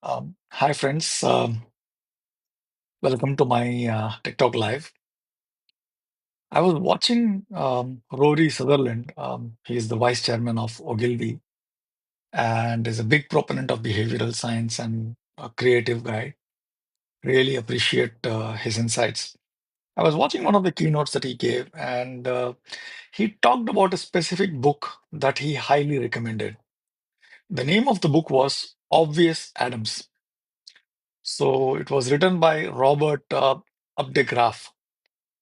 Hi, friends. Welcome to my TikTok live. I was watching Rory Sutherland. He's the vice chairman of Ogilvy and is a big proponent of behavioral science and a creative guy. Really appreciate his insights. I was watching one of the keynotes that he gave, and he talked about a specific book that he highly recommended. The name of the book was Obvious Adams. So it was written by Robert Updegraff.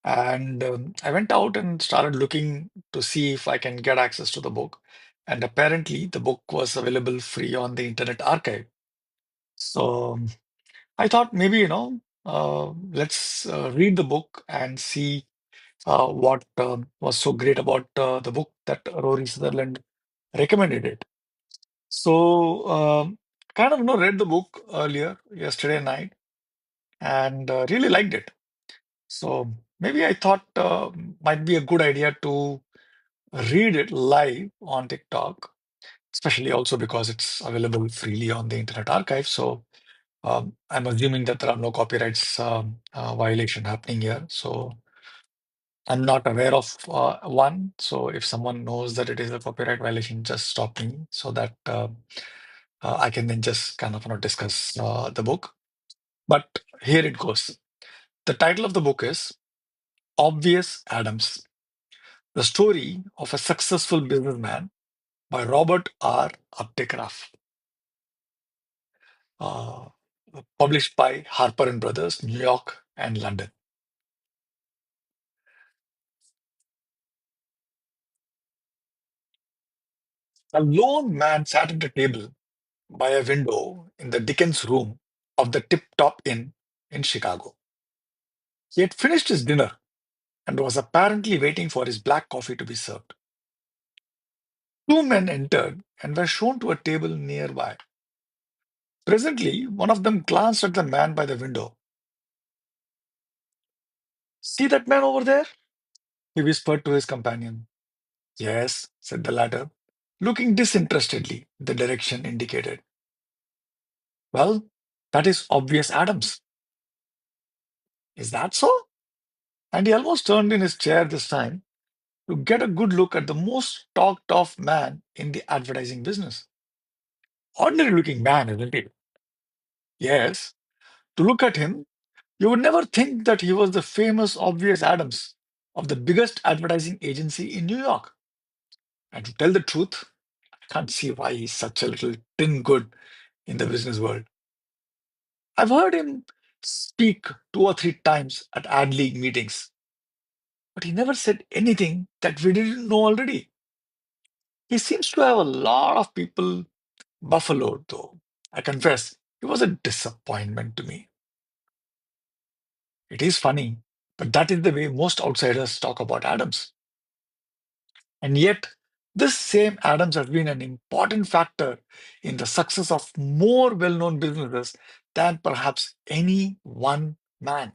And I went out and started looking to see if I can get access to the book. And apparently, the book was available free on the Internet Archive. So I thought maybe, let's read the book and see what was so great about the book that Rory Sutherland recommended it. So, kind of, read the book earlier yesterday night and really liked it. So maybe I thought might be a good idea to read it live on TikTok, especially also because it's available freely on the Internet Archive. So I'm assuming that there are no copyrights violation happening here. So I'm not aware of one. So if someone knows that it is a copyright violation, just stop me so that I can then just kind of discuss the book. But here it goes. The title of the book is Obvious Adams: The Story of a Successful Businessman by Robert R Updegraff, uh, published by Harper and Brothers, New York and London. A lone man sat at a table by a window in the Dickens room of the Tip Top Inn in Chicago. He had finished his dinner and was apparently waiting for his black coffee to be served. Two men entered and were shown to a table nearby. Presently, one of them glanced at the man by the window. "See that man over there?" he whispered to his companion. "Yes," said the latter, looking disinterestedly in the direction indicated. "Well, that is Obvious Adams." "Is that so?" And he almost turned in his chair this time to get a good look at the most talked of man in the advertising business. Ordinary looking man, isn't he? Yes. To look at him, you would never think that he was the famous Obvious Adams of the biggest advertising agency in New York. And to tell the truth, I can't see why he's such a little tin good in the business world. I've heard him speak two or three times at ad league meetings, but he never said anything that we didn't know already. He seems to have a lot of people buffaloed, though. I confess, he was a disappointment to me. It is funny, but that is the way most outsiders talk about Adams. And yet, this same Adams has been an important factor in the success of more well known businesses than perhaps any one man.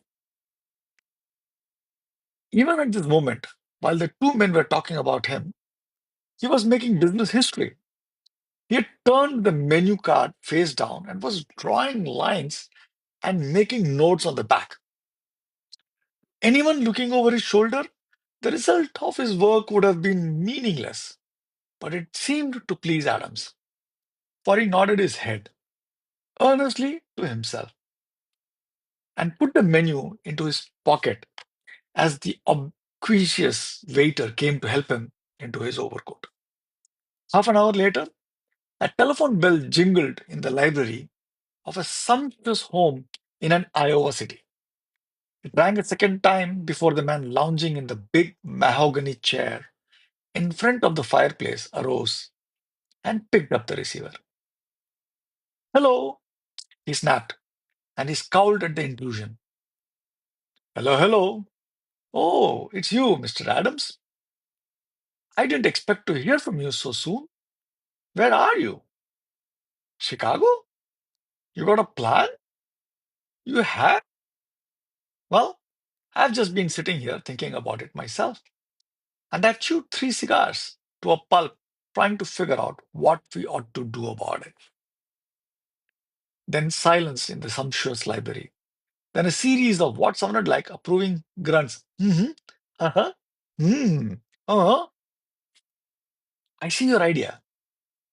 Even at this moment, while the two men were talking about him, he was making business history. He had turned the menu card face down and was drawing lines and making notes on the back. Anyone looking over his shoulder, the result of his work would have been meaningless, but it seemed to please Adams, for he nodded his head earnestly to himself and put the menu into his pocket as the obsequious waiter came to help him into his overcoat. Half an hour later, a telephone bell jingled in the library of a sumptuous home in an Iowa city. It rang a second time before the man lounging in the big mahogany chair in front of the fireplace arose and picked up the receiver. "Hello," he snapped, and he scowled at the intrusion. "Hello, hello. Oh, it's you, Mr. Adams. I didn't expect to hear from you so soon. Where are you? Chicago? You got a plan? You have? Well, I've just been sitting here thinking about it myself, and I've chewed three cigars to a pulp trying to figure out what we ought to do about it." then silence in the sumptuous library, then a series of what sounded like approving grunts. Mm-hmm, uh-huh, hmm, uh-huh. I see your idea.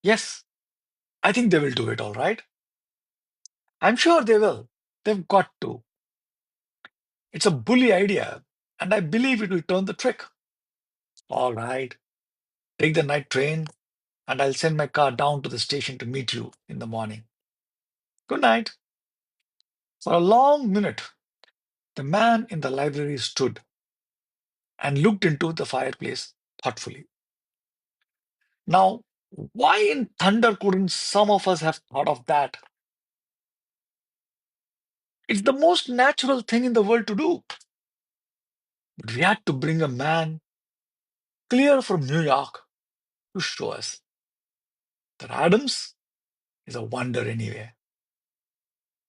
Yes, I think they will do it all right. I'm sure they will. They've got to. It's a bully idea, and I believe it will turn the trick. All right, take the night train, and I'll send my car down to the station to meet you in the morning. Good night. For a long minute, the man in the library stood and looked into the fireplace thoughtfully. Now, why in thunder couldn't some of us have thought of that? It's the most natural thing in the world to do. But we had to bring a man clear from New York to show us that Adams is a wonder anyway.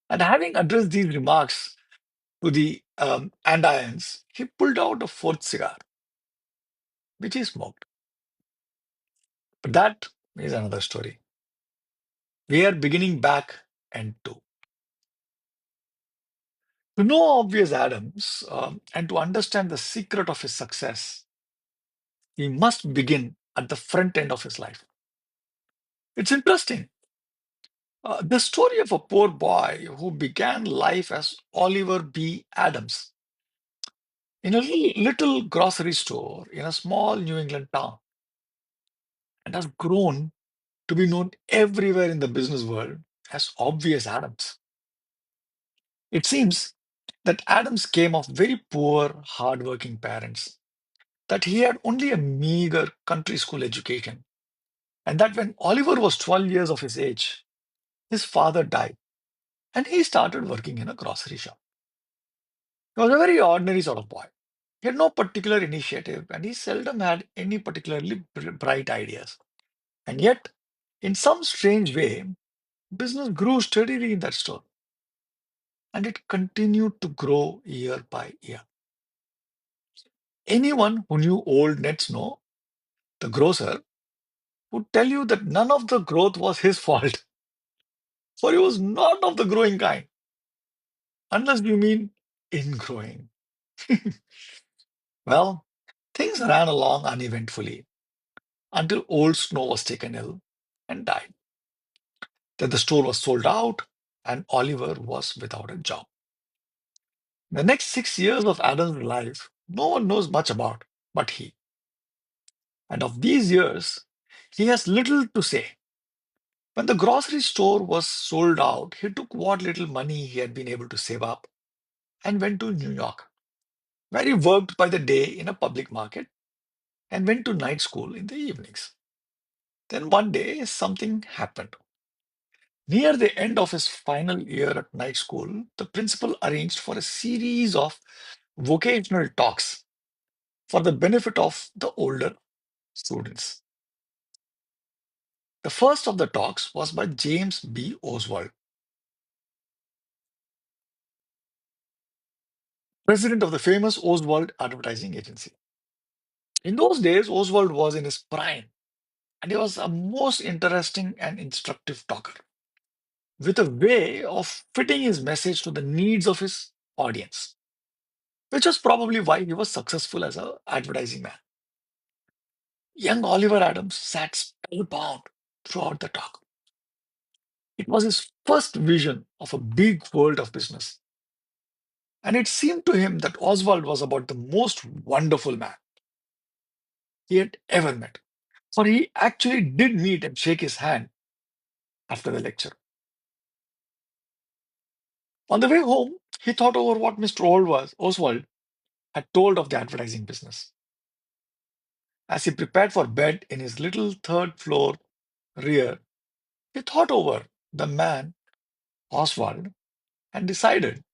And having addressed these remarks to the andirons, he pulled out a fourth cigar, which he smoked. But that is another story. We are beginning back and two. To know obvious Adams and to understand the secret of his success, we must begin at the front end of his life. It's interesting. The story of a poor boy who began life as Oliver B. Adams in a little grocery store in a small New England town and has grown to be known everywhere in the business world as obvious Adams. It seems that Adams came of very poor, hard-working parents, that he had only a meager country school education, and that when Oliver was 12 years of his age, his father died and he started working in a grocery shop. He was a very ordinary sort of boy. He had no particular initiative and he seldom had any particularly bright ideas. And yet, in some strange way, business grew steadily in that store and it continued to grow year by year. Anyone who knew old Ned Snow, the grocer, would tell you that none of the growth was his fault, for he was not of the growing kind, unless you mean ingrowing. Well, things ran along uneventfully until old Snow was taken ill and died. Then the store was sold out and Oliver was without a job. The next 6 years of Adam's life, no one knows much about but he. And of these years, he has little to say. When the grocery store was sold out, he took what little money he had been able to save up and went to New York, where he worked by the day in a public market and went to night school in the evenings. Then one day, something happened. Near the end of his final year at night school, the principal arranged for a series of vocational talks for the benefit of the older students. The first of the talks was by James B. Oswald, president of the famous Oswald Advertising Agency. In those days, Oswald was in his prime and he was a most interesting and instructive talker with a way of fitting his message to the needs of his audience, which was probably why he was successful as an advertising man. Young Oliver Adams sat spellbound throughout the talk. It was his first vision of a big world of business, and it seemed to him that Oswald was about the most wonderful man he had ever met, for he actually did meet and shake his hand after the lecture. On the way home, he thought over what Mr. Oswald had told of the advertising business. As he prepared for bed in his little third floor rear, he thought over the man, Oswald, and decided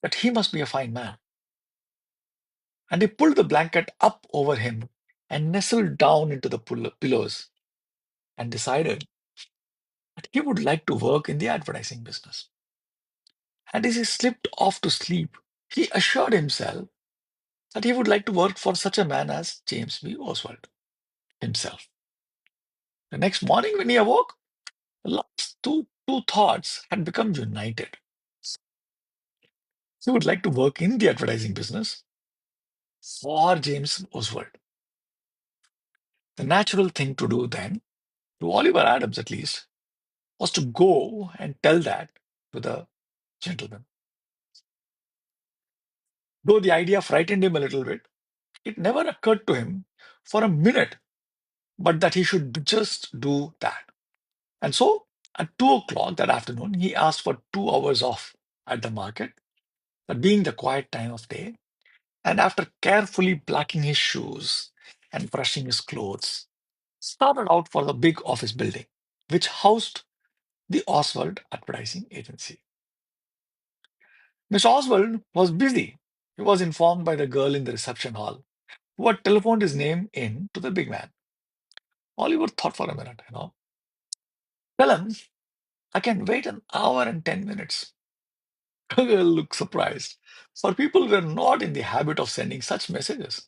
that he must be a fine man. And he pulled the blanket up over him and nestled down into the pillows and decided that he would like to work in the advertising business. And as he slipped off to sleep, he assured himself that he would like to work for such a man as James B. Oswald himself. The next morning, when he awoke, the last two two thoughts had become united. He would like to work in the advertising business for James Oswald. The natural thing to do then, to Oliver Adams at least, was to go and tell that to the gentleman. Though the idea frightened him a little bit, it never occurred to him for a minute but that he should just do that. And so at 2 o'clock that afternoon, he asked for 2 hours off at the market, that being the quiet time of day. And after carefully blacking his shoes and brushing his clothes, started out for the big office building, which housed the Oswald Advertising Agency. Miss Oswald was busy. He was informed by the girl in the reception hall who had telephoned his name in to the big man. Oliver thought for a minute. Tell him I can wait an hour and 10 minutes. The girl looked surprised, for people were not in the habit of sending such messages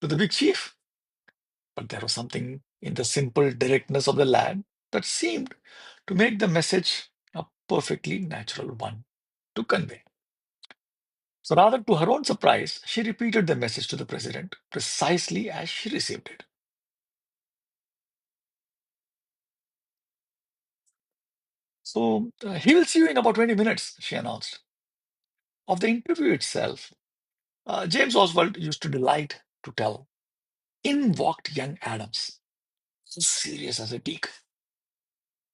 to the big chief. But there was something in the simple directness of the lad that seemed to make the message a perfectly natural one to convey. So rather to her own surprise, she repeated the message to the president precisely as she received it. So he will see you in about 20 minutes, she announced. Of the interview itself, James Oswald used to delight to tell. In walked young Adams, serious as a teak.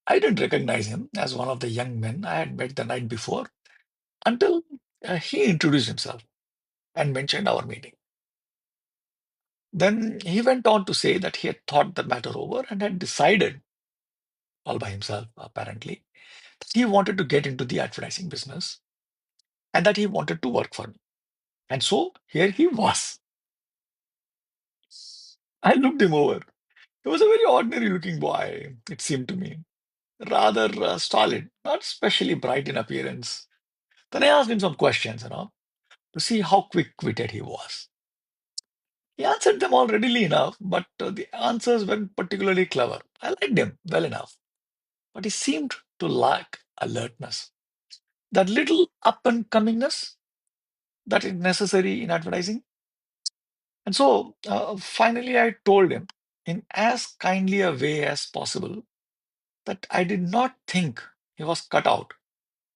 I didn't recognize him as one of the young men I had met the night before until he introduced himself and mentioned our meeting. Then he went on to say that he had thought the matter over and had decided, all by himself apparently, that he wanted to get into the advertising business and that he wanted to work for me. And so here he was. I looked him over. He was a very ordinary looking boy, it seemed to me, rather stolid, not especially bright in appearance. Then I asked him some questions, to see how quick-witted he was. He answered them all readily enough, but the answers weren't particularly clever. I liked him well enough, but he seemed to lack alertness, that little up-and-comingness that is necessary in advertising. And so finally I told him in as kindly a way as possible that I did not think he was cut out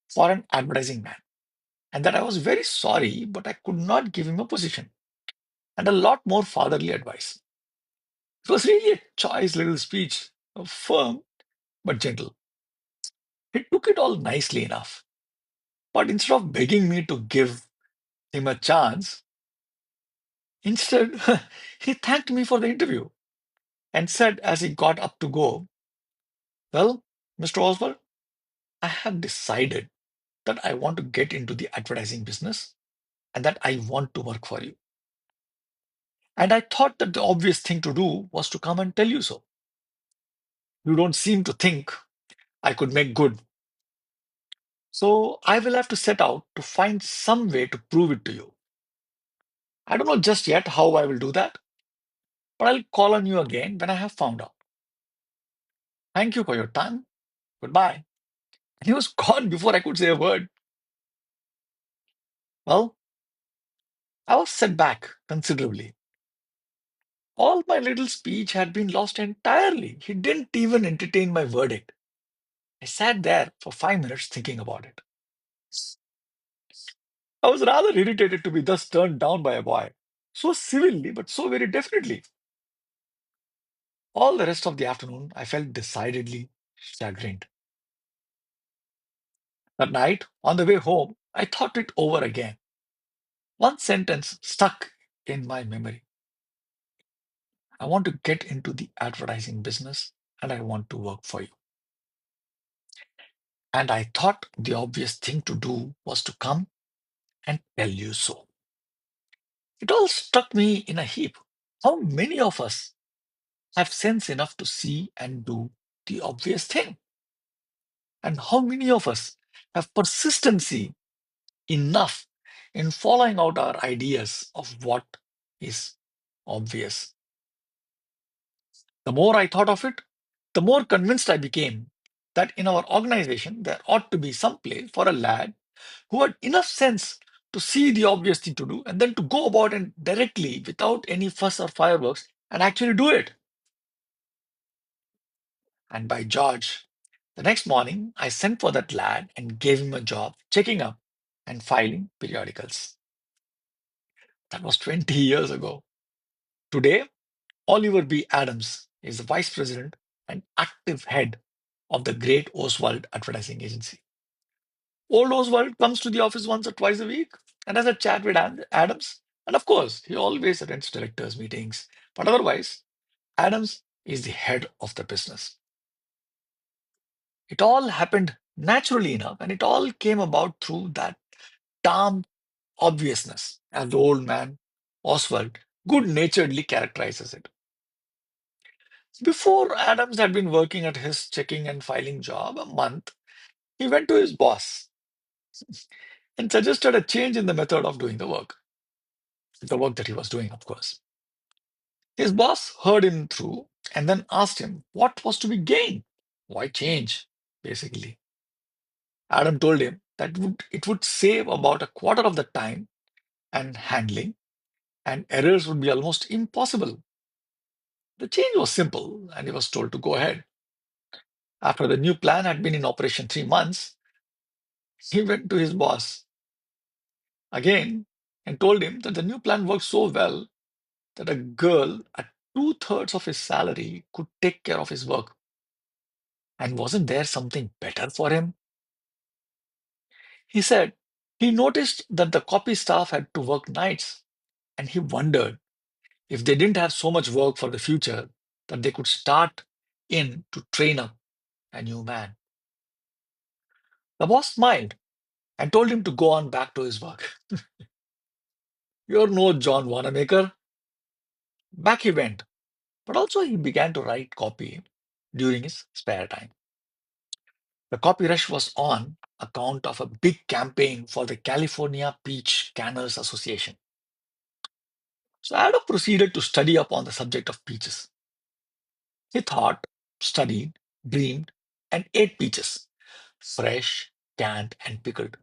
for an advertising man, and that I was very sorry, but I could not give him a position, and a lot more fatherly advice. It was really a choice little speech, firm but gentle. He took it all nicely enough, but instead of begging me to give him a chance, instead he thanked me for the interview and said as he got up to go, "Well, Mr. Oswald, I have decided that I want to get into the advertising business and that I want to work for you. And I thought that the obvious thing to do was to come and tell you so. You don't seem to think I could make good. So I will have to set out to find some way to prove it to you. I don't know just yet how I will do that, but I'll call on you again when I have found out. Thank you for your time. Goodbye." And he was gone before I could say a word. Well, I was set back considerably. All my little speech had been lost entirely. He didn't even entertain my verdict. I sat there for 5 minutes thinking about it. I was rather irritated to be thus turned down by a boy, so civilly but so very definitely. All the rest of the afternoon, I felt decidedly chagrined. That night, on the way home, I thought it over again. One sentence stuck in my memory. I want to get into the advertising business and I want to work for you. And I thought the obvious thing to do was to come and tell you so. It all struck me in a heap. How many of us have sense enough to see and do the obvious thing? And how many of us have persistency enough in following out our ideas of what is obvious? The more I thought of it, the more convinced I became that in our organization there ought to be some place for a lad who had enough sense to see the obvious thing to do and then to go about and directly, without any fuss or fireworks, and actually do it. And by George, the next morning I sent for that lad and gave him a job checking up and filing periodicals. That was 20 years ago. Today, Oliver B. Adams is the vice president and active head of the great Oswald advertising agency. Old Oswald comes to the office once or twice a week and has a chat with Adams. And of course, he always attends directors' meetings. But otherwise, Adams is the head of the business. It all happened naturally enough, and it all came about through that calm obviousness, as the old man, Oswald, good naturedly characterizes it. Before Adams had been working at his checking and filing job a month, he went to his boss and suggested a change in the method of doing the work that he was doing, of course. His boss heard him through and then asked him what was to be gained. Why change, basically? Adam told him that it would save about a quarter of the time and handling, and errors would be almost impossible. The change was simple, and he was told to go ahead. After the new plan had been in operation 3 months, he went to his boss again and told him that the new plan worked so well that a girl at two-thirds of his salary could take care of his work. And wasn't there something better for him? He said he noticed that the copy staff had to work nights, and he wondered if they didn't have so much work for the future that they could start in to train up a new man. The boss smiled and told him to go on back to his work. You're no John Wanamaker. Back he went, but also he began to write copy during his spare time. The copy rush was on account of a big campaign for the California Peach Canners Association. So Adam proceeded to study up on the subject of peaches. He thought, studied, dreamed, and ate peaches, fresh, canned, and pickled.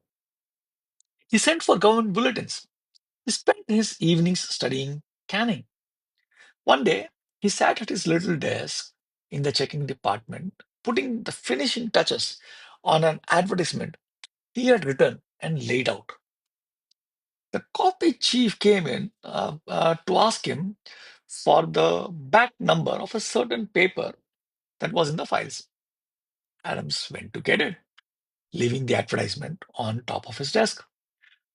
He sent for government bulletins. He spent his evenings studying canning. One day, he sat at his little desk in the checking department, putting the finishing touches on an advertisement he had written and laid out. The copy chief came in to ask him for the back number of a certain paper that was in the files. Adams went to get it, leaving the advertisement on top of his desk.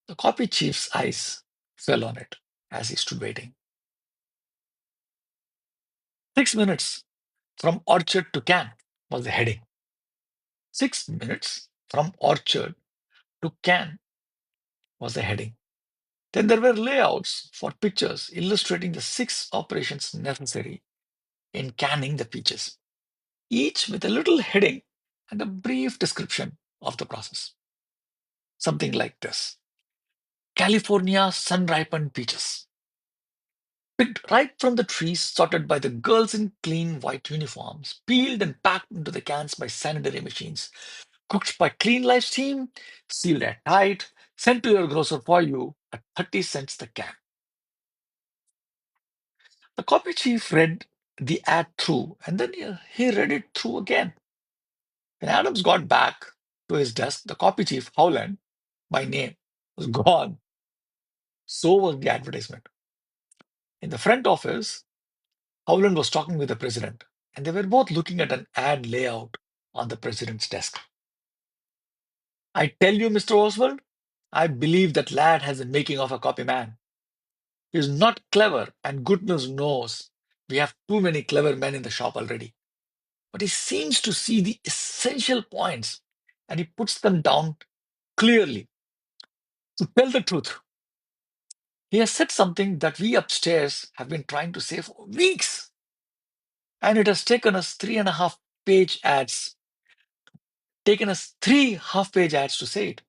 The copy chief's eyes fell on it as he stood waiting. 6 minutes from orchard to can was the heading. 6 minutes from orchard to can was the heading. Then there were layouts for pictures illustrating the 6 operations necessary in canning the peaches, each with a little heading and a brief description of the process. Something like this: California sun ripened peaches, picked right from the trees, sorted by the girls in clean white uniforms, peeled and packed into the cans by sanitary machines, cooked by clean life steam, sealed airtight, sent to your grocer for you at 30 cents the can. The copy chief read the ad through and then he read it through again. When Adams got back to his desk, the copy chief, Howland, by name, was gone. So was the advertisement. In the front office, Howland was talking with the president, and they were both looking at an ad layout on the president's desk. I tell you, Mr. Oswald, I believe that lad has the making of a copy man. He is not clever, and goodness knows we have too many clever men in the shop already. But he seems to see the essential points and he puts them down clearly. To tell the truth, he has said something that we upstairs have been trying to say for weeks. And it has taken us 3.5 page ads, taken us 3 half-page ads to say it.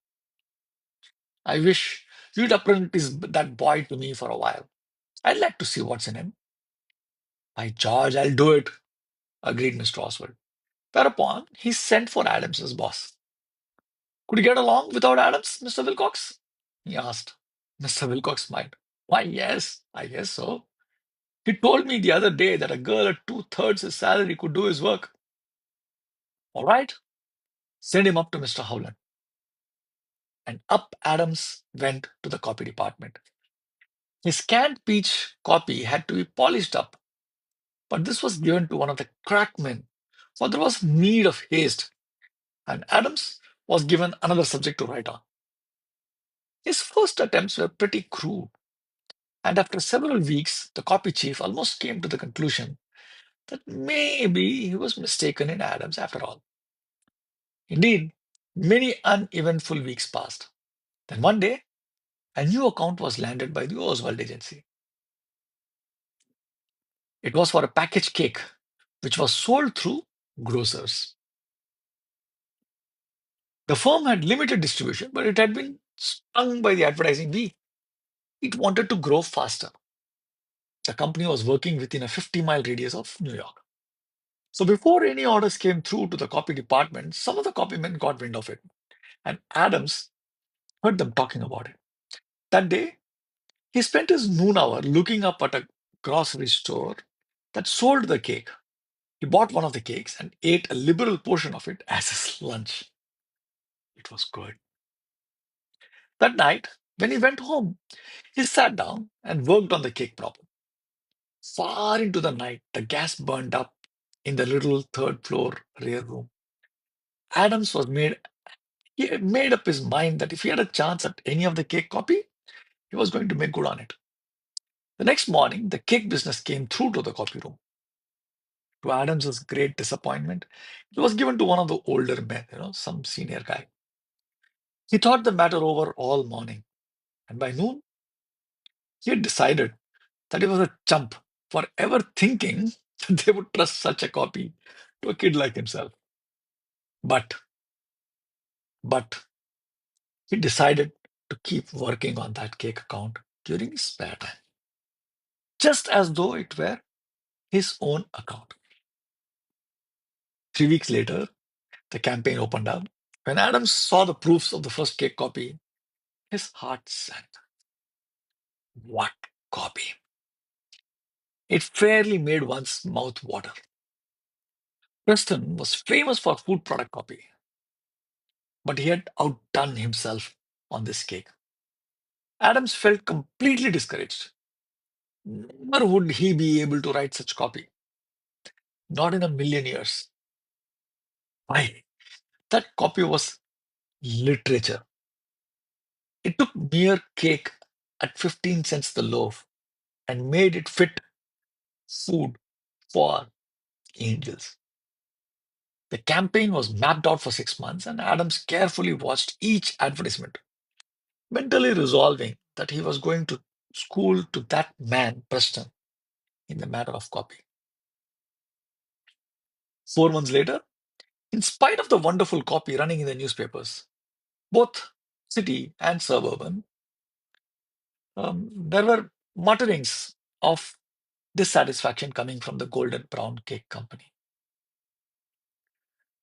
I wish you'd apprentice that boy to me for a while. I'd like to see what's in him. By George, I'll do it, agreed Mr. Oswald. Whereupon he sent for Adams's boss. Could you get along without Adams, Mr. Wilcox? He asked. Mr. Wilcox smiled. Why, yes, I guess so. He told me the other day that a girl at two-thirds his salary could do his work. All right, send him up to Mr. Howland. And up Adams went to the copy department. His scant peach copy had to be polished up, but this was given to one of the crackmen, for there was need of haste, and Adams was given another subject to write on. His first attempts were pretty crude, and after several weeks, the copy chief almost came to the conclusion that maybe he was mistaken in Adams after all. Indeed, many uneventful weeks passed. Then one day, a new account was landed by the Oswald agency. It was for a packaged cake, which was sold through grocers. The firm had limited distribution, but it had been stung by the advertising bee. It wanted to grow faster. The company was working within a 50-mile radius of New York. So before any orders came through to the copy department, some of the copymen got wind of it, and Adams heard them talking about it. That day, he spent his noon hour looking up at a grocery store that sold the cake. He bought one of the cakes and ate a liberal portion of it as his lunch. It was good. That night, when he went home, he sat down and worked on the cake problem. Far into the night, the gas burned up in the little third floor rear room. Adams was made He had made up his mind that if he had a chance at any of the cake copy, he was going to make good on it. The next morning, the cake business came through to the copy room. To Adams's great disappointment, it was given to one of the older men, some senior guy. He thought the matter over all morning, and by noon, he had decided that he was a chump for ever thinking that they would trust such a copy to a kid like himself. But, but, he decided to keep working on that cake account during his spare time, just as though it were his own account. 3 weeks later, the campaign opened up. When Adams saw the proofs of the first cake copy, his heart sank. What copy? It fairly made one's mouth water. Preston was famous for food product copy, but he had outdone himself on this cake. Adams felt completely discouraged. Never would he be able to write such copy. Not in a million years. Why? That copy was literature. It took mere cake at 15 cents the loaf and made it fit food for angels. The campaign was mapped out for 6 months, and Adams carefully watched each advertisement, mentally resolving that he was going to school to that man, Preston, in the matter of copy. 4 months later, in spite of the wonderful copy running in the newspapers, both city and suburban, there were mutterings of dissatisfaction coming from the Golden Brown Cake Company.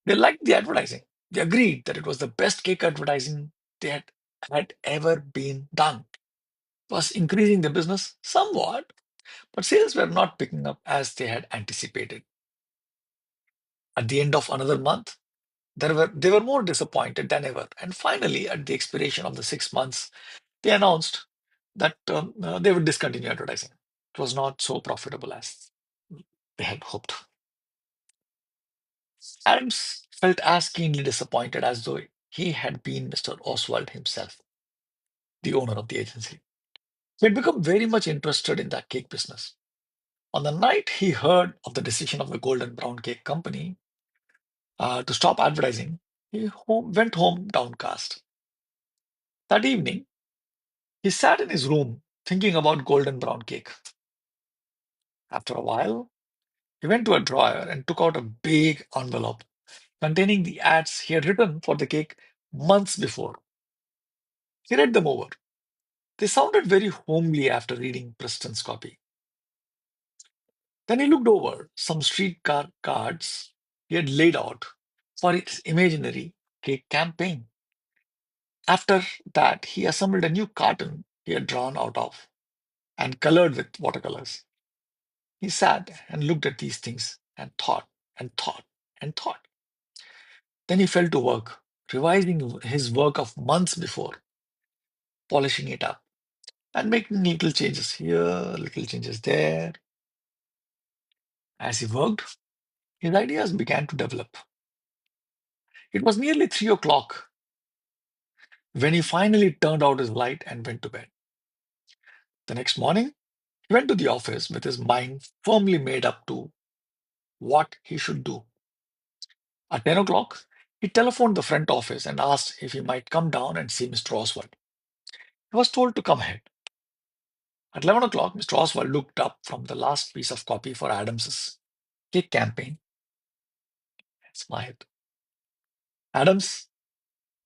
They liked the advertising. They agreed that it was the best cake advertising had ever been done. It was increasing the business somewhat, but sales were not picking up as they had anticipated. At the end of another month, they were more disappointed than ever. And finally, at the expiration of the 6 months, they announced that they would discontinue advertising. It was not so profitable as they had hoped. Adams felt as keenly disappointed as though he had been Mr. Oswald himself, the owner of the agency. He had become very much interested in that cake business. On the night he heard of the decision of the Golden Brown Cake Company to stop advertising, went home downcast. That evening, he sat in his room thinking about Golden Brown Cake. After a while, he went to a drawer and took out a big envelope containing the ads he had written for the cake months before. He read them over. They sounded very homely after reading Preston's copy. Then he looked over some streetcar cards he had laid out for his imaginary cake campaign. After that, he assembled a new cartoon he had drawn out of and colored with watercolors. He sat and looked at these things and thought and thought and thought. Then he fell to work, revising his work of months before, polishing it up and making little changes here, little changes there. As he worked, his ideas began to develop. It was nearly 3 o'clock when he finally turned out his light and went to bed. The next morning, he went to the office with his mind firmly made up to what he should do. At 10 o'clock, he telephoned the front office and asked if he might come down and see Mr. Oswald. He was told to come ahead. At 11 o'clock, Mr. Oswald looked up from the last piece of copy for Adams's cake campaign and smiled. Adams,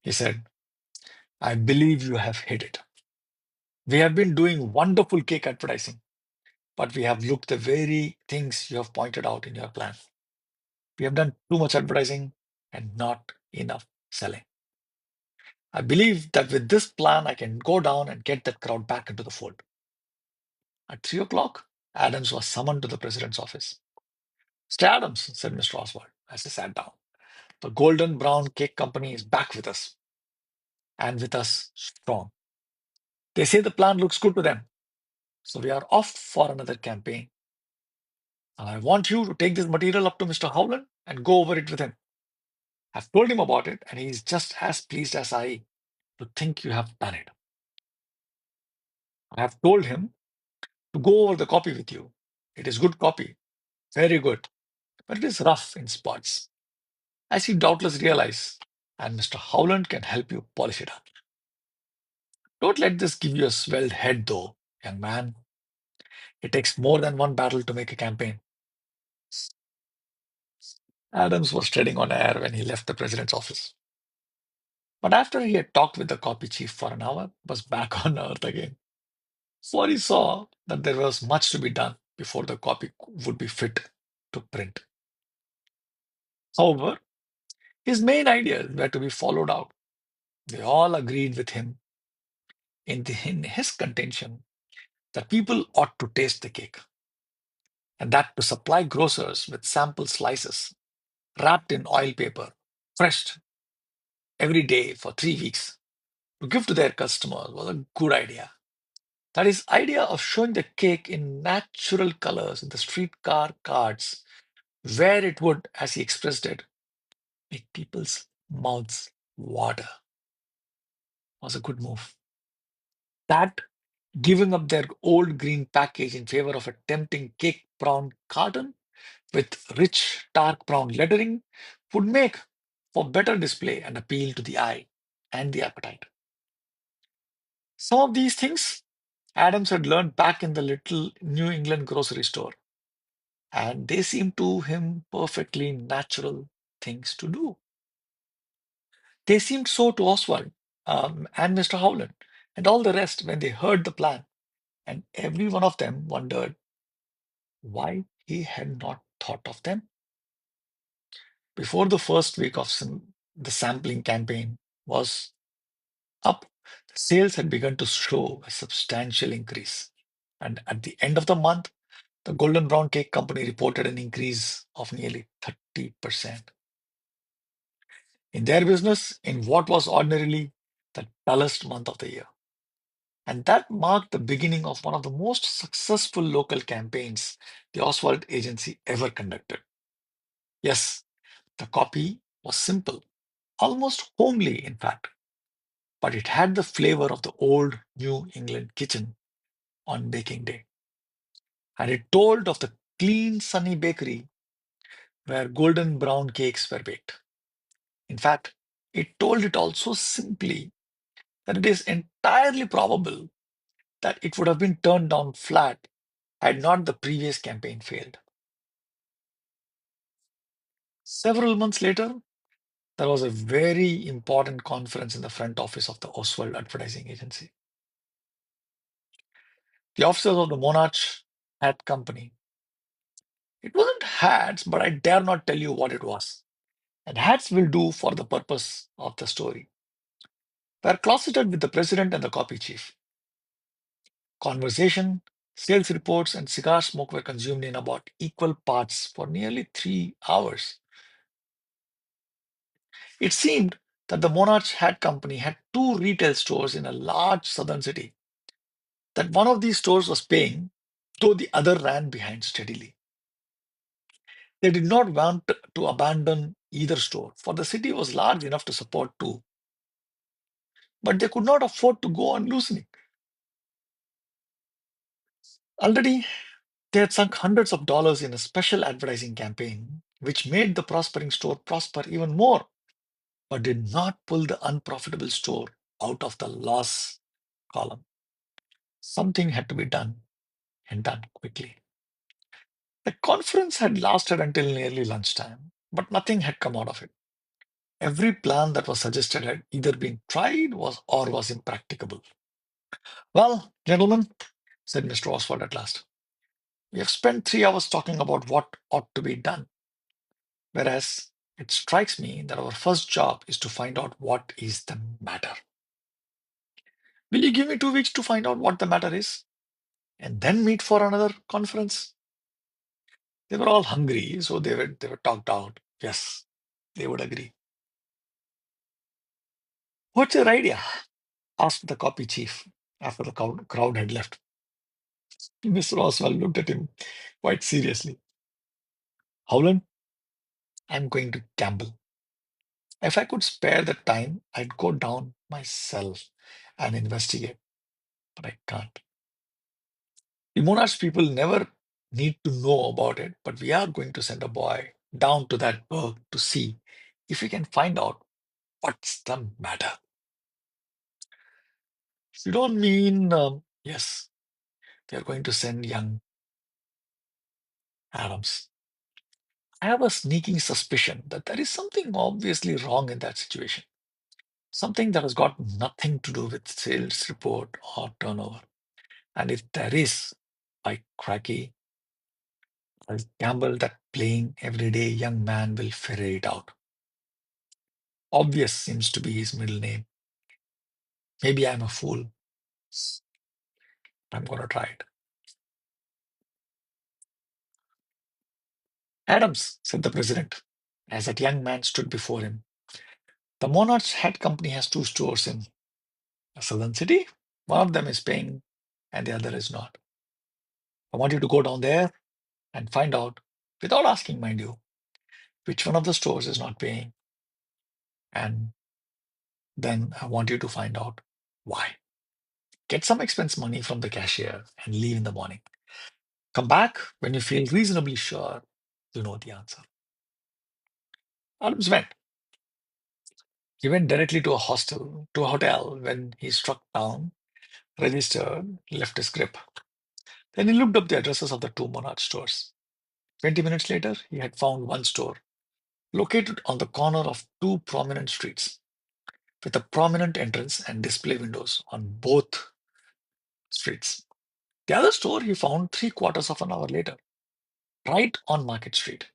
he said, I believe you have hit it. We have been doing wonderful cake advertising, but we have looked the very things you have pointed out in your plan. We have done too much advertising and not enough selling. I believe that with this plan, I can go down and get that crowd back into the fold. At 3 o'clock, Adams was summoned to the president's office. Mr. Adams, said Mr. Oswald as he sat down, the Golden Brown Cake Company is back with us, and with us strong. They say the plan looks good to them, so we are off for another campaign. And I want you to take this material up to Mr. Howland and go over it with him. I've told him about it, and he is just as pleased as I to think you have done it. I have told him to go over the copy with you. It is good copy, very good, but it is rough in spots, as you doubtless realize, and Mr. Howland can help you polish it up. Don't let this give you a swelled head, though, young man. It takes more than one battle to make a campaign. Adams was treading on air when he left the president's office. But after he had talked with the copy chief for an hour, was back on earth again. For he saw that there was much to be done before the copy would be fit to print. However, his main ideas were to be followed out. They all agreed with him in his contention that people ought to taste the cake, and that to supply grocers with sample slices wrapped in oil paper, fresh every day for 3 weeks, to give to their customers was a good idea. That his idea of showing the cake in natural colors in the streetcar cards, where it would, as he expressed it, make people's mouths water, was a good move. That giving up their old green package in favor of a tempting cake brown carton with rich dark brown lettering would make for better display and appeal to the eye and the appetite. Some of these things Adams had learned back in the little New England grocery store, and they seemed to him perfectly natural things to do. They seemed so to Oswald and Mr. Howland and all the rest when they heard the plan, and every one of them wondered why he had not thought of them. Before the first week of the sampling campaign was up, the sales had begun to show a substantial increase. And at the end of the month, the Golden Brown Cake Company reported an increase of nearly 30% in their business in what was ordinarily the dullest month of the year. And that marked the beginning of one of the most successful local campaigns the Oswald Agency ever conducted. Yes, the copy was simple, almost homely, in fact, but it had the flavor of the old New England kitchen on baking day. And it told of the clean, sunny bakery where golden brown cakes were baked. In fact, it told it also simply that it is entirely probable that it would have been turned down flat had not the previous campaign failed. Several months later, there was a very important conference in the front office of the Oswald Advertising Agency. The officers of the Monarch Hat Company, It wasn't hats, but I dare not tell you what it was. And hats will do for the purpose of the story. Were closeted with the president and the copy chief. Conversation, sales reports, and cigar smoke were consumed in about equal parts for nearly 3 hours. It seemed that the Monarch Hat Company had two retail stores in a large southern city, that one of these stores was paying, though the other ran behind steadily. They did not want to abandon either store, for the city was large enough to support two, but they could not afford to go on loosening. Already, they had sunk hundreds of dollars in a special advertising campaign, which made the prospering store prosper even more, but did not pull the unprofitable store out of the loss column. Something had to be done, and done quickly. The conference had lasted until nearly lunchtime, but nothing had come out of it. Every plan that was suggested had either been tried or was impracticable. Well, gentlemen, said Mr. Oswald at last, we have spent 3 hours talking about what ought to be done, whereas it strikes me that our first job is to find out what is the matter. Will you give me 2 weeks to find out what the matter is, and then meet for another conference? They were all hungry, so they were talked out. Yes, they would agree. What's your idea? Asked the copy chief after the crowd had left. Mr. Oswald looked at him quite seriously. Howland, I'm going to gamble. If I could spare the time, I'd go down myself and investigate, but I can't. The Monash people never need to know about it, but we are going to send a boy down to that berg to see if we can find out what's the matter. You don't mean, yes, they are going to send young Adams. I have a sneaking suspicion that there is something obviously wrong in that situation. Something that has got nothing to do with sales report or turnover. And if there is, by cracky, I'll gamble that plain, everyday young man will figure it out. Obvious seems to be his middle name. Maybe I'm a fool. I'm going to try it. Adams, said the president, as that young man stood before him. The Monarch's Hat Company has two stores in a southern city. One of them is paying and the other is not. I want you to go down there and find out, without asking, mind you, which one of the stores is not paying. And then I want you to find out why. Get some expense money from the cashier and leave in the morning. Come back when you feel reasonably sure you know the answer. Adams went. He went directly to a hotel when he struck down, registered, left his grip. Then he looked up the addresses of the two Monarch stores. 20 minutes later, he had found one store located on the corner of two prominent streets, with a prominent entrance and display windows on both streets. The other store he found 3/4 of an hour later, right on Market Street,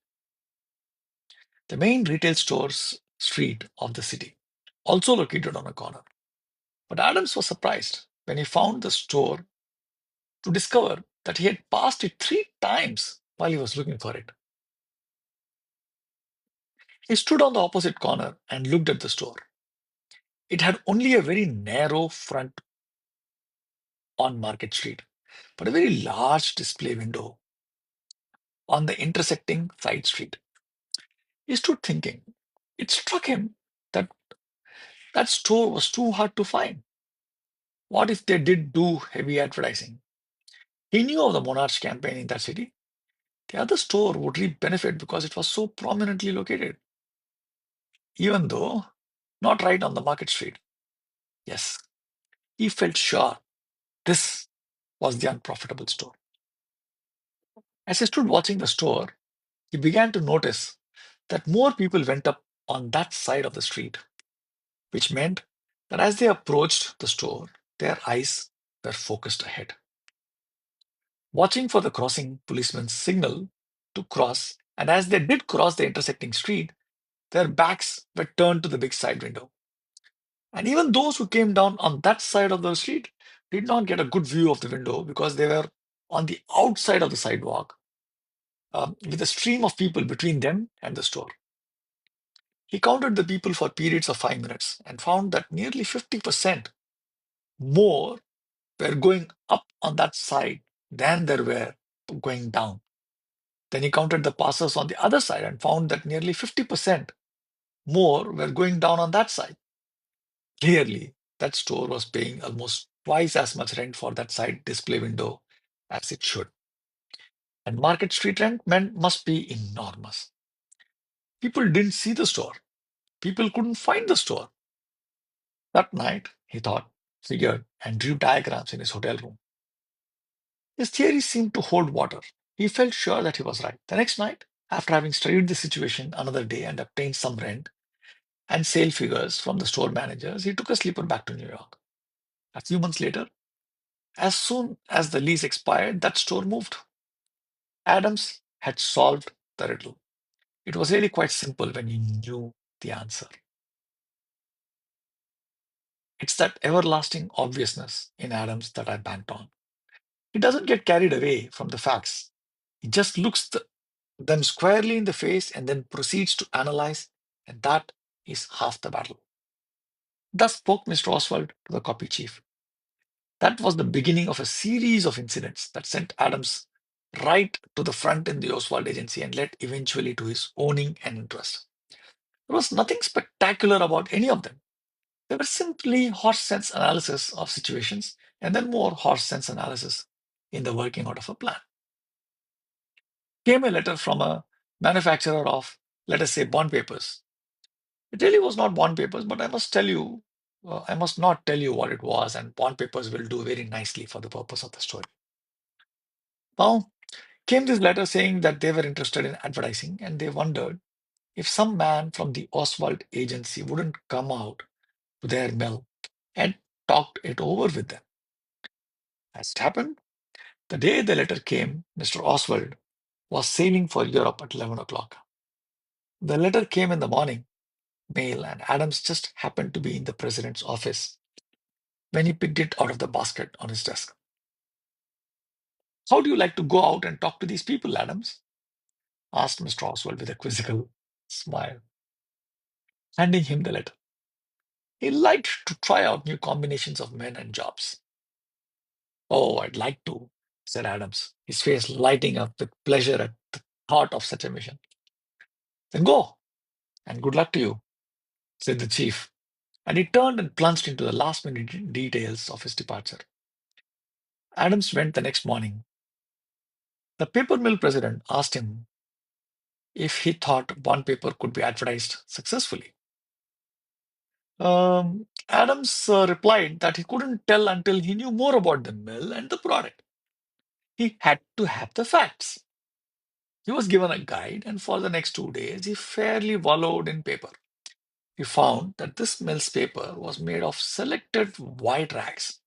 the main retail stores street of the city, also located on a corner. But Adams was surprised when he found the store to discover that he had passed it 3 times while he was looking for it. He stood on the opposite corner and looked at the store. It had only a very narrow front on Market Street, but a very large display window on the intersecting side street. He stood thinking. It struck him that that store was too hard to find. What if they did do heavy advertising? He knew of the Monarch campaign in that city. The other store would reap benefit because it was so prominently located, even though not right on the Market Street. Yes, he felt sure this was the unprofitable store. As he stood watching the store, he began to notice that more people went up on that side of the street, which meant that as they approached the store, their eyes were focused ahead, watching for the crossing policeman's signal to cross, and as they did cross the intersecting street, their backs were turned to the big side window. And even those who came down on that side of the street did not get a good view of the window because they were on the outside of the sidewalk, with a stream of people between them and the store. He counted the people for periods of 5 minutes and found that nearly 50% more were going up on that side than there were going down. Then he counted the passers on the other side and found that nearly 50% more were going down on that side. Clearly, that store was paying almost twice as much rent for that side display window as it should. And Market Street rent must be enormous. People didn't see the store. People couldn't find the store. That night, he thought, figured, and drew diagrams in his hotel room. His theory seemed to hold water. He felt sure that he was right. The next night, after having studied the situation another day and obtained some rent and sale figures from the store managers, he took a sleeper back to New York. A few months later, as soon as the lease expired, that store moved. Adams had solved the riddle. It was really quite simple when he knew the answer. It's that everlasting obviousness in Adams that I banked on. He doesn't get carried away from the facts. He just looks them squarely in the face and then proceeds to analyze, and that is half the battle. Thus spoke Mr. Oswald to the copy chief. That was the beginning of a series of incidents that sent Adams right to the front in the Oswald agency and led eventually to his owning an interest. There was nothing spectacular about any of them. They were simply horse sense analysis of situations and then more horse sense analysis in the working out of a plan. Came a letter from a manufacturer of, let us say, bond papers. It really was not bond papers, but I must not tell you what it was, and bond papers will do very nicely for the purpose of the story. Now, came this letter saying that they were interested in advertising and they wondered if some man from the Oswald agency wouldn't come out to their mill and talked it over with them. As it happened, the day the letter came, Mr. Oswald was sailing for Europe at 11 o'clock. The letter came in the morning mail, and Adams just happened to be in the president's office when he picked it out of the basket on his desk. How do you like to go out and talk to these people, Adams? Asked Mr. Oswald with a quizzical smile, handing him the letter. He liked to try out new combinations of men and jobs. Oh, I'd like to, said Adams, his face lighting up with pleasure at the thought of such a mission. Then go, and good luck to you, said the chief, and he turned and plunged into the last minute details of his departure. Adams went the next morning. The paper mill president asked him if he thought one paper could be advertised successfully. Adams replied that he couldn't tell until he knew more about the mill and the product. He had to have the facts. He was given a guide, and for the next 2 days, he fairly wallowed in paper. He found that this mill's paper was made of selected white rags,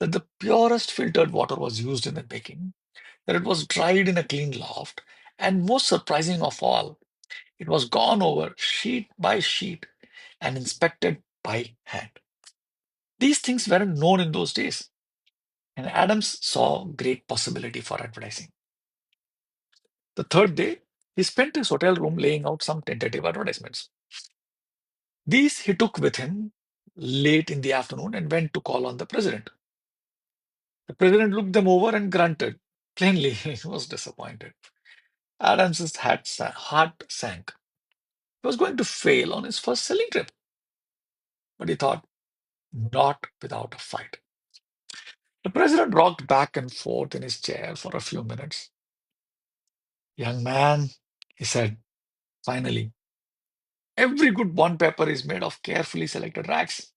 that the purest filtered water was used in the baking, that it was dried in a clean loft, and most surprising of all, it was gone over sheet by sheet and inspected by hand. These things weren't known in those days, and Adams saw great possibility for advertising. The third day, he spent his hotel room laying out some tentative advertisements. These he took with him late in the afternoon and went to call on the president. The president looked them over and grunted. Plainly, he was disappointed. Adams's heart sank. He was going to fail on his first selling trip. But he thought, not without a fight. The president rocked back and forth in his chair for a few minutes. Young man, he said, finally, every good bond paper is made of carefully selected rags.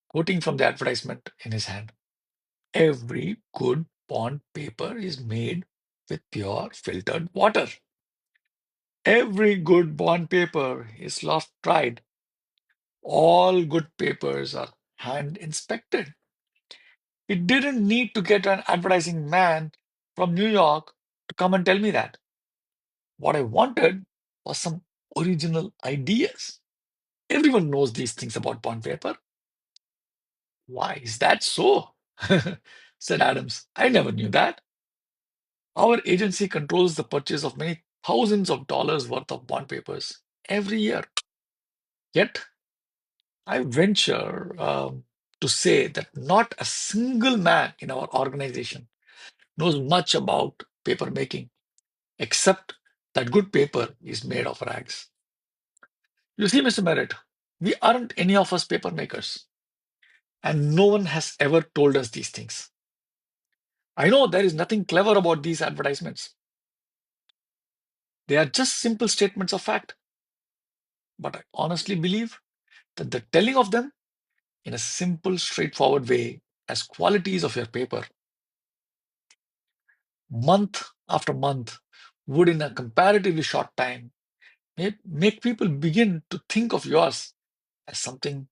Quoting from the advertisement in his hand, every good bond paper is made with pure filtered water. Every good bond paper is loft dried. All good papers are hand inspected. It didn't need to get an advertising man from New York to come and tell me that. What I wanted was some original ideas. Everyone knows these things about bond paper. Why is that so? said Adams. I never knew that. Our agency controls the purchase of many thousands of dollars worth of bond papers every year. Yet, I venture to say that not a single man in our organization knows much about paper making, except that good paper is made of rags. You see, Mr. Merritt, we aren't any of us paper makers, and no one has ever told us these things. I know there is nothing clever about these advertisements. They are just simple statements of fact. But I honestly believe that the telling of them in a simple, straightforward way as qualities of your paper, month after month, would in a comparatively short time make people begin to think of yours as something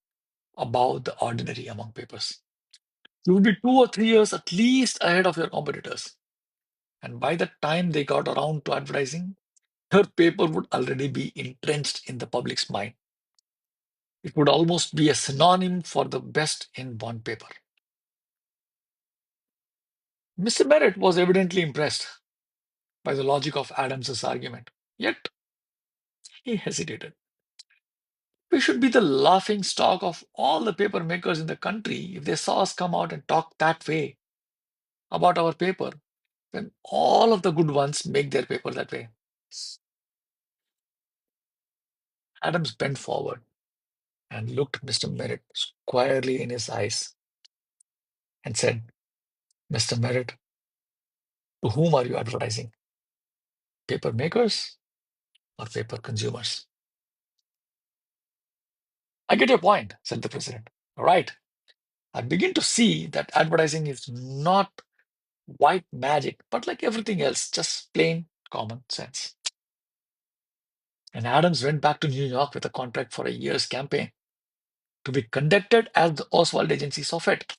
above the ordinary among papers. You would be 2 or 3 years at least ahead of your competitors. And by the time they got around to advertising, your paper would already be entrenched in the public's mind. It would almost be a synonym for the best in bond paper. Mr. Barrett was evidently impressed by the logic of Adams's argument. Yet he hesitated. We should be the laughing stock of all the paper makers in the country if they saw us come out and talk that way about our paper when all of the good ones make their paper that way. Adams bent forward and looked Mr. Merritt squarely in his eyes and said, Mr. Merritt, to whom are you advertising? Paper makers or paper consumers? I get your point, said the president. All right. I begin to see that advertising is not white magic, but like everything else, just plain common sense. And Adams went back to New York with a contract for a year's campaign to be conducted as the Oswald agency saw fit.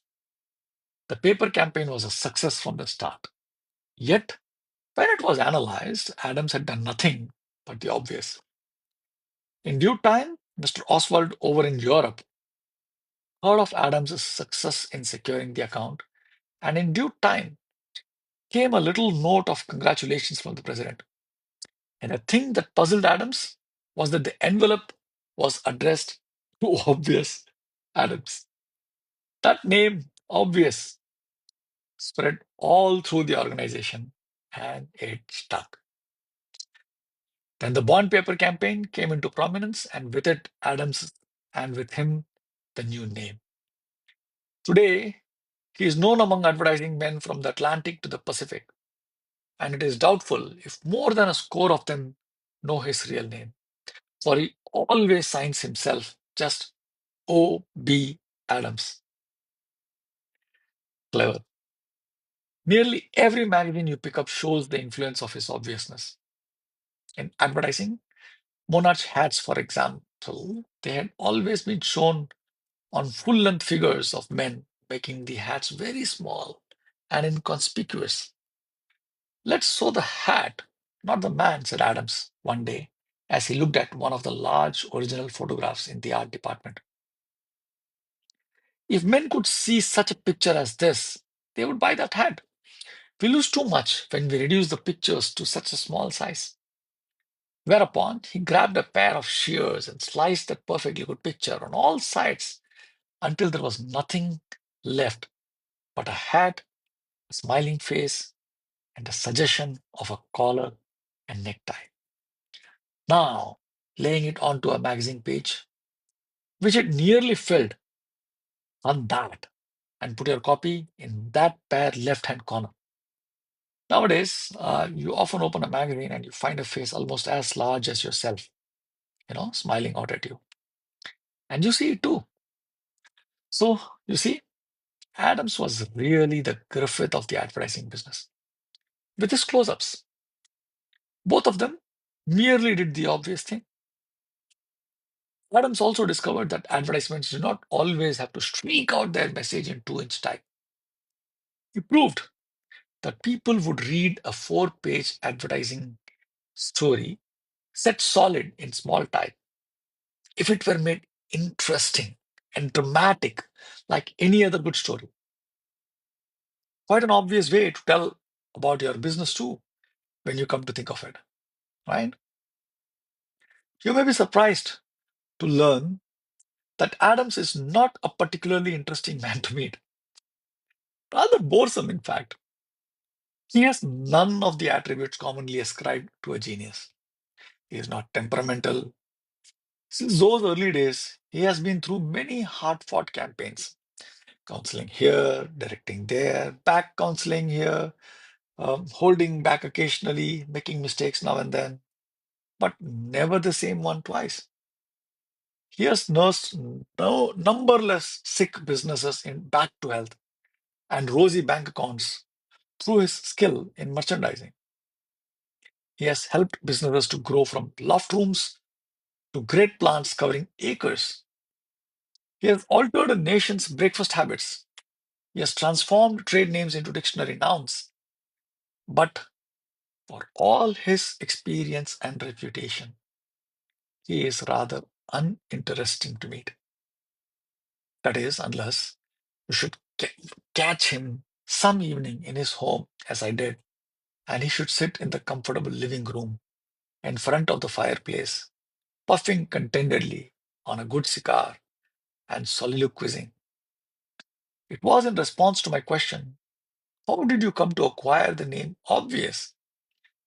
The paper campaign was a success from the start. Yet, when it was analyzed, Adams had done nothing but the obvious. In due time, Mr. Oswald over in Europe heard of Adams's success in securing the account, and in due time came a little note of congratulations from the president. And the thing that puzzled Adams was that the envelope was addressed to obvious Adams. That name, obvious, spread all through the organization and it stuck. Then the bond paper campaign came into prominence, and with it, Adams, and with him, the new name. Today, he is known among advertising men from the Atlantic to the Pacific, and it is doubtful if more than a score of them know his real name, for he always signs himself just O.B. Adams. Clever. Nearly every magazine you pick up shows the influence of his obviousness. In advertising, Monarch hats, for example, they had always been shown on full-length figures of men, making the hats very small and inconspicuous. Let's sew the hat, not the man, said Adams one day as he looked at one of the large original photographs in the art department. If men could see such a picture as this, they would buy that hat. We lose too much when we reduce the pictures to such a small size. Whereupon he grabbed a pair of shears and sliced that perfectly good picture on all sides until there was nothing left but a hat, a smiling face, and a suggestion of a collar and necktie. Now, laying it onto a magazine page, which it nearly filled, on that, and put your copy in that bare left-hand corner. Nowadays, you often open a magazine and you find a face almost as large as yourself, smiling out at you. And you see it too. So, you see, Adams was really the Griffith of the advertising business. With his close-ups, both of them merely did the obvious thing. Adams also discovered that advertisements do not always have to streak out their message in 2-inch type. He proved that people would read a 4-page advertising story set solid in small type, if it were made interesting and dramatic like any other good story, quite an obvious way to tell about your business too, when you come to think of it, right? You may be surprised to learn that Adams is not a particularly interesting man to meet, rather boresome, in fact. He has none of the attributes commonly ascribed to a genius. He is not temperamental. Since those early days, he has been through many hard fought campaigns, counseling here, directing there, back counseling here, holding back occasionally, making mistakes now and then, but never the same one twice. He has nursed numberless sick businesses back to health and rosy bank accounts through his skill in merchandising. He has helped businesses to grow from loft rooms to great plants covering acres. He has altered a nation's breakfast habits. He has transformed trade names into dictionary nouns. But for all his experience and reputation, he is rather uninteresting to meet. That is, unless you should catch him some evening in his home, as I did, and he should sit in the comfortable living room in front of the fireplace, puffing contentedly on a good cigar and soliloquizing. It was in response to my question, how did you come to acquire the name Obvious,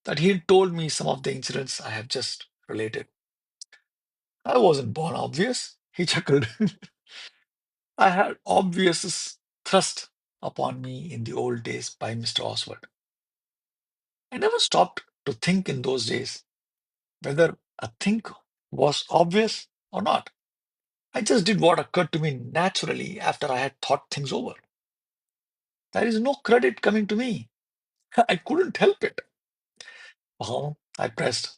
that he told me some of the incidents I have just related. I wasn't born obvious, he chuckled. I had obvious thrust upon me in the old days by Mr. Oswald. I never stopped to think in those days whether a thing was obvious or not. I just did what occurred to me naturally after I had thought things over. There is no credit coming to me. I couldn't help it. Oh, I pressed.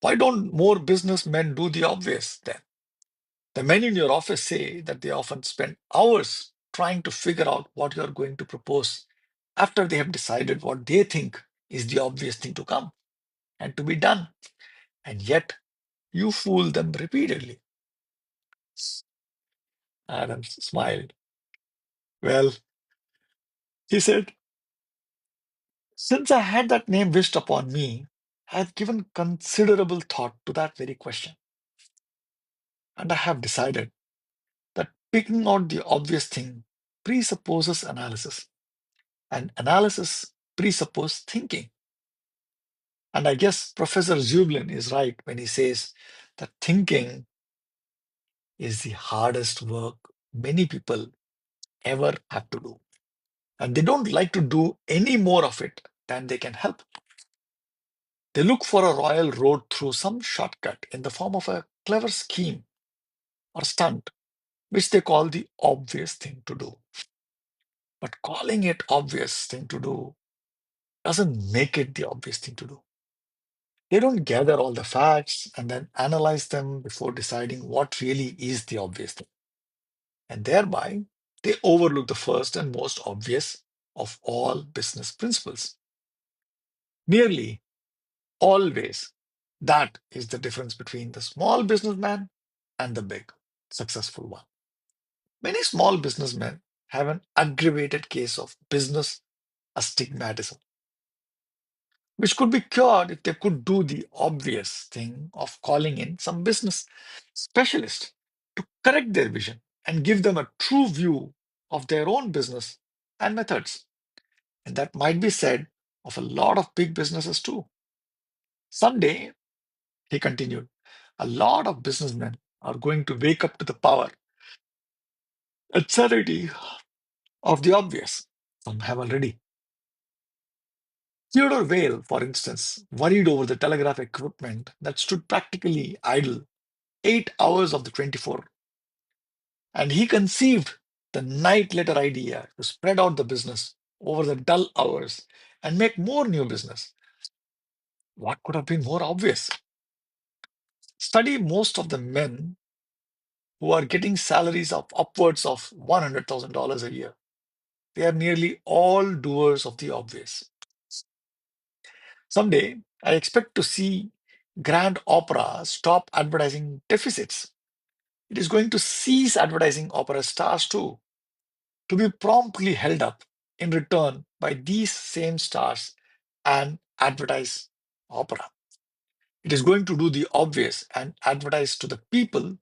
Why don't more businessmen do the obvious then? The men in your office say that they often spend hours trying to figure out what you're going to propose after they have decided what they think is the obvious thing to come and to be done. And yet you fool them repeatedly. Adams smiled. Well, he said, since I had that name wished upon me, I have given considerable thought to that very question. And I have decided that picking out the obvious thing presupposes analysis, and analysis presupposes thinking. And I guess Professor Zublin is right when he says that thinking is the hardest work many people ever have to do. And they don't like to do any more of it than they can help. They look for a royal road through some shortcut in the form of a clever scheme or stunt, which they call the obvious thing to do. But calling it obvious thing to do doesn't make it the obvious thing to do. They don't gather all the facts and then analyze them before deciding what really is the obvious thing. And thereby, they overlook the first and most obvious of all business principles. Nearly always, that is the difference between the small businessman and the big, successful one. Many small businessmen have an aggravated case of business astigmatism, which could be cured if they could do the obvious thing of calling in some business specialist to correct their vision and give them a true view of their own business and methods. And that might be said of a lot of big businesses too. Someday, he continued, a lot of businessmen are going to wake up to the power and sanity of the obvious. Some have already. Theodore Vale, for instance, worried over the telegraph equipment that stood practically idle 8 hours of the 24, and he conceived the night letter idea to spread out the business over the dull hours and make more new business. What could have been more obvious? Study most of the men who are getting salaries of upwards of $100,000 a year. They are nearly all doers of the obvious. Someday, I expect to see Grand Opera stop advertising deficits. It is going to cease advertising opera stars too, to be promptly held up in return by these same stars and advertise opera. It is going to do the obvious and advertise to the people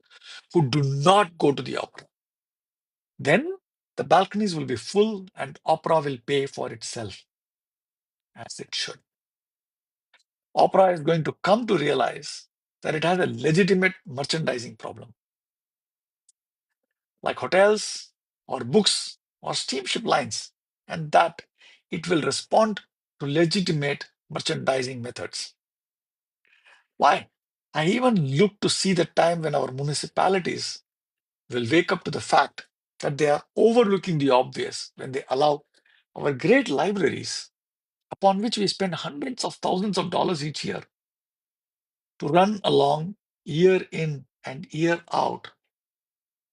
who do not go to the opera. Then the balconies will be full and opera will pay for itself, as it should. Opera is going to come to realize that it has a legitimate merchandising problem, like hotels or books or steamship lines, and that it will respond to legitimate merchandising methods. Why? I even look to see the time when our municipalities will wake up to the fact that they are overlooking the obvious when they allow our great libraries, upon which we spend hundreds of thousands of dollars each year, to run along year in and year out,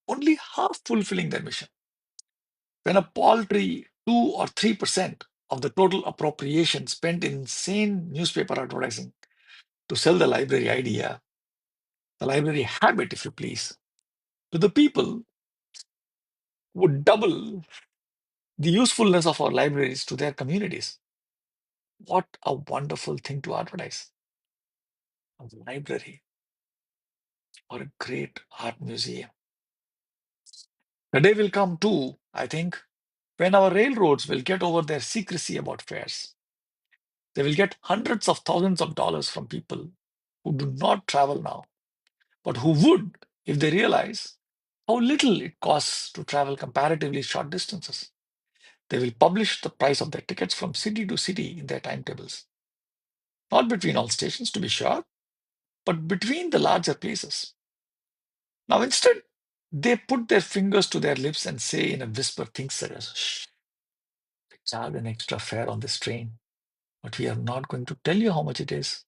only half fulfilling their mission. When a paltry 2 or 3% of the total appropriation spent in insane newspaper advertising to sell the library idea, the library habit, if you please, to the people, would double the usefulness of our libraries to their communities. What a wonderful thing to advertise. A library or a great art museum. The day will come too, I think, when our railroads will get over their secrecy about fares. They will get hundreds of thousands of dollars from people who do not travel now, but who would if they realize how little it costs to travel comparatively short distances. They will publish the price of their tickets from city to city in their timetables. Not between all stations, to be sure, but between the larger places. Now, instead, they put their fingers to their lips and say in a whisper things such as, shh, we charge an extra fare on this train, but we are not going to tell you how much it is,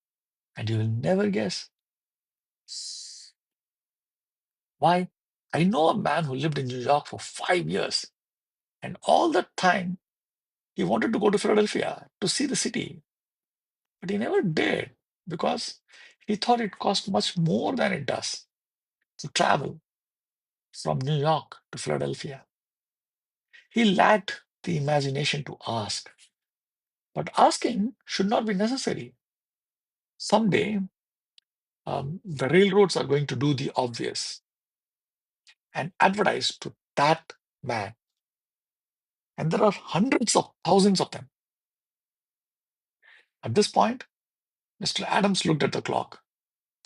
and you will never guess. Why? I know a man who lived in New York for 5 years, and all that time he wanted to go to Philadelphia to see the city, but he never did because he thought it cost much more than it does to travel from New York to Philadelphia. He lacked the imagination to ask, but asking should not be necessary. Someday, the railroads are going to do the obvious and advertise to that man. And there are hundreds of thousands of them. At this point, Mr. Adams looked at the clock.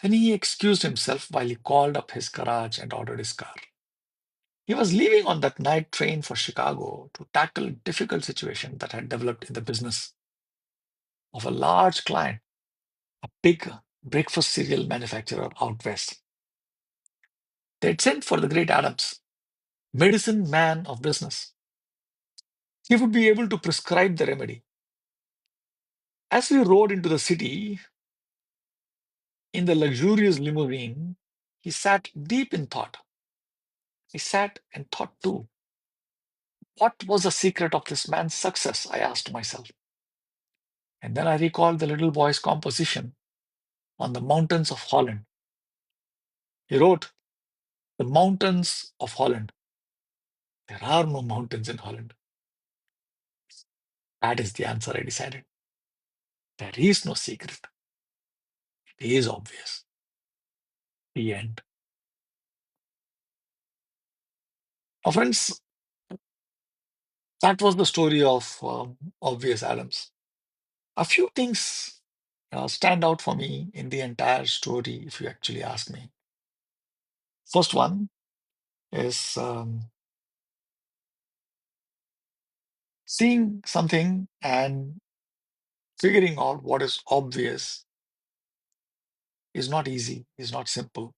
Then he excused himself while he called up his garage and ordered his car. He was leaving on that night train for Chicago to tackle a difficult situation that had developed in the business of a large client, a big breakfast cereal manufacturer out west. They had sent for the great Adams, medicine man of business. He would be able to prescribe the remedy. As we rode into the city in the luxurious limousine, he sat deep in thought. He sat and thought too. What was the secret of this man's success? I asked myself. And then I recalled the little boy's composition on the mountains of Holland. He wrote, "The mountains of Holland." There are no mountains in Holland. That is the answer, I decided. There is no secret. It is obvious. The end. Now, friends, that was the story of Obvious Adams. A few things stand out for me in the entire story, if you actually ask me. First one is seeing something and figuring out what is obvious is not easy, is not simple.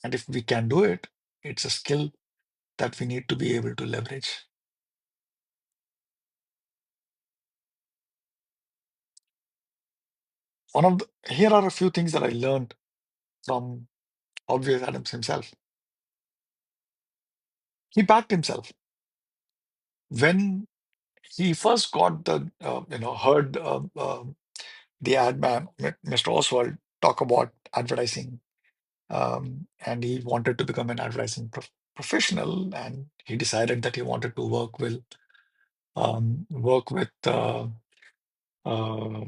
And if we can do it, it's a skill that we need to be able to leverage. Here are a few things that I learned from Obvious Adams himself. He backed himself. When he first got the, heard the ad man, Mr. Oswald, talk about advertising, and he wanted to become an advertising professional, and he decided that he wanted to work with uh,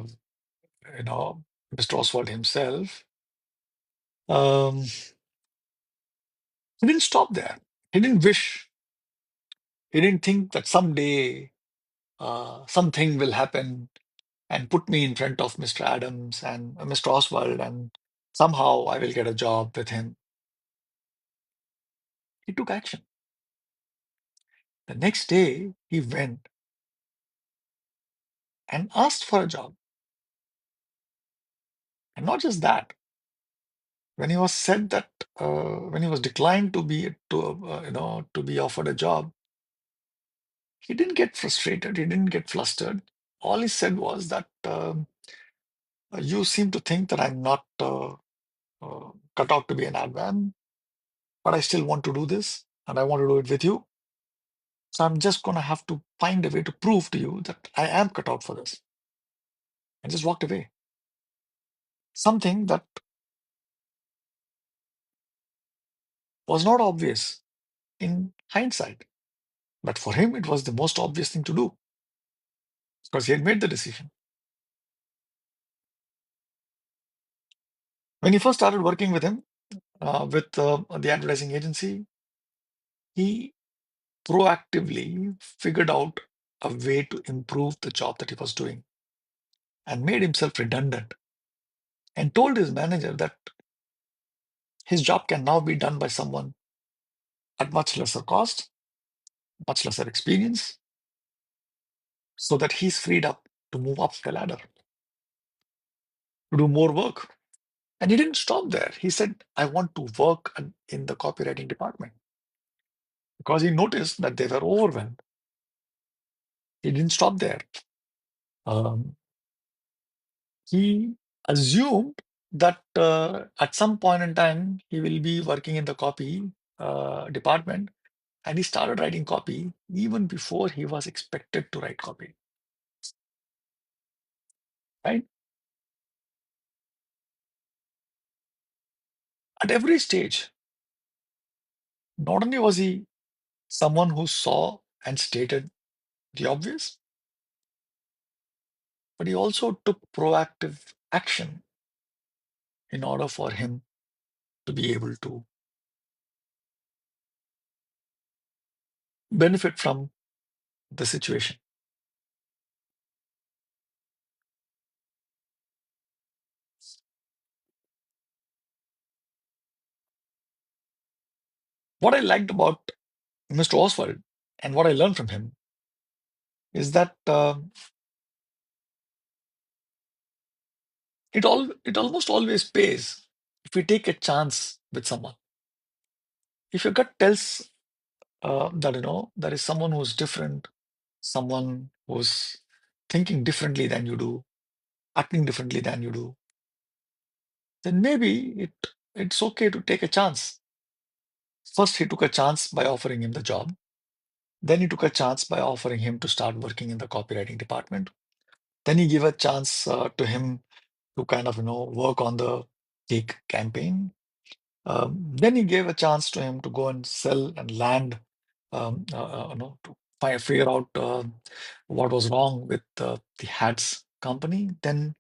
you know Mr. Oswald himself. Um, he didn't stop there. He didn't wish. He didn't think that someday something will happen and put me in front of Mr. Adams and Mr. Oswald, and somehow I will get a job with him. He took action. The next day, he went and asked for a job. And not just that, when he was said that, when he was declined to be offered a job, he didn't get frustrated. He didn't get flustered. All he said was that, you seem to think that I'm not cut out to be an admin, but I still want to do this and I want to do it with you. So I'm just going to have to find a way to prove to you that I am cut out for this. And just walked away. Something that was not obvious in hindsight. But for him, it was the most obvious thing to do because he had made the decision. When he first started working with him, with the advertising agency, he proactively figured out a way to improve the job that he was doing and made himself redundant and told his manager that his job can now be done by someone at much lesser cost, much lesser experience, so that he's freed up to move up the ladder, to do more work. And he didn't stop there. He said, I want to work in the copywriting department because he noticed that they were overwhelmed. He didn't stop there. Um, he assumed that at some point in time, he will be working in the copy department. And he started writing copy even before he was expected to write copy. Right? At every stage, not only was he someone who saw and stated the obvious, but he also took proactive action in order for him to be able to benefit from the situation. What I liked about Mr. Oswald and what I learned from him is that it almost always pays if we take a chance with someone. If your gut tells that there is someone who's different, someone who's thinking differently than you do, acting differently than you do, then maybe it's okay to take a chance. First, he took a chance by offering him the job. Then he took a chance by offering him to start working in the copywriting department. Then he gave a chance to him to kind of work on the cake campaign. Then he gave a chance to him to go and sell and land, to figure out what was wrong with the hats company. Then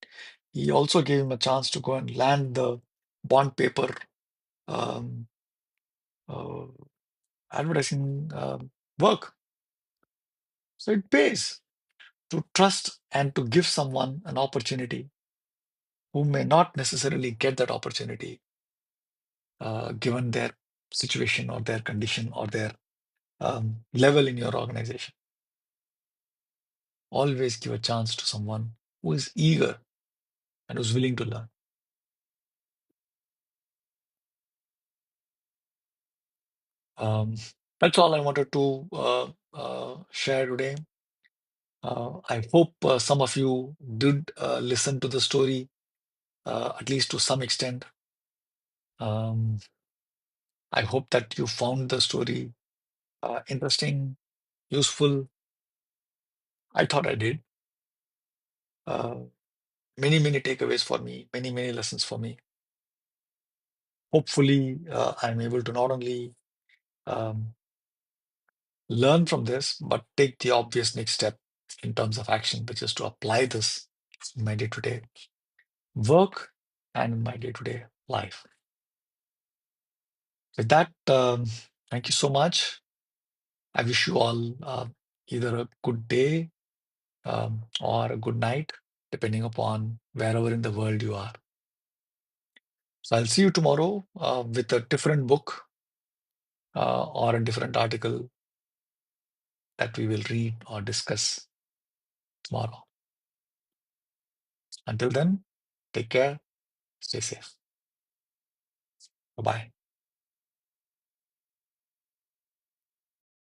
he also gave him a chance to go and land the bond paper um, uh, advertising work. So it pays to trust and to give someone an opportunity who may not necessarily get that opportunity given their situation or their condition or their level in your organization. Always give a chance to someone who is eager and who's willing to learn. Um, that's all I wanted to share today. I hope some of you did listen to the story, at least to some extent. Um, I hope that you found the story interesting, useful. I thought I did. Uh, many, many takeaways for me, many, many lessons for me. Hopefully, I'm able to not only um, learn from this, but take the obvious next step in terms of action, which is to apply this in my day to day work and in my day to day life. With that, thank you so much. I wish you all either a good day or a good night, depending upon wherever in the world you are. So I'll see you tomorrow with a different book or a different article that we will read or discuss tomorrow. Until then, take care, stay safe. Bye bye.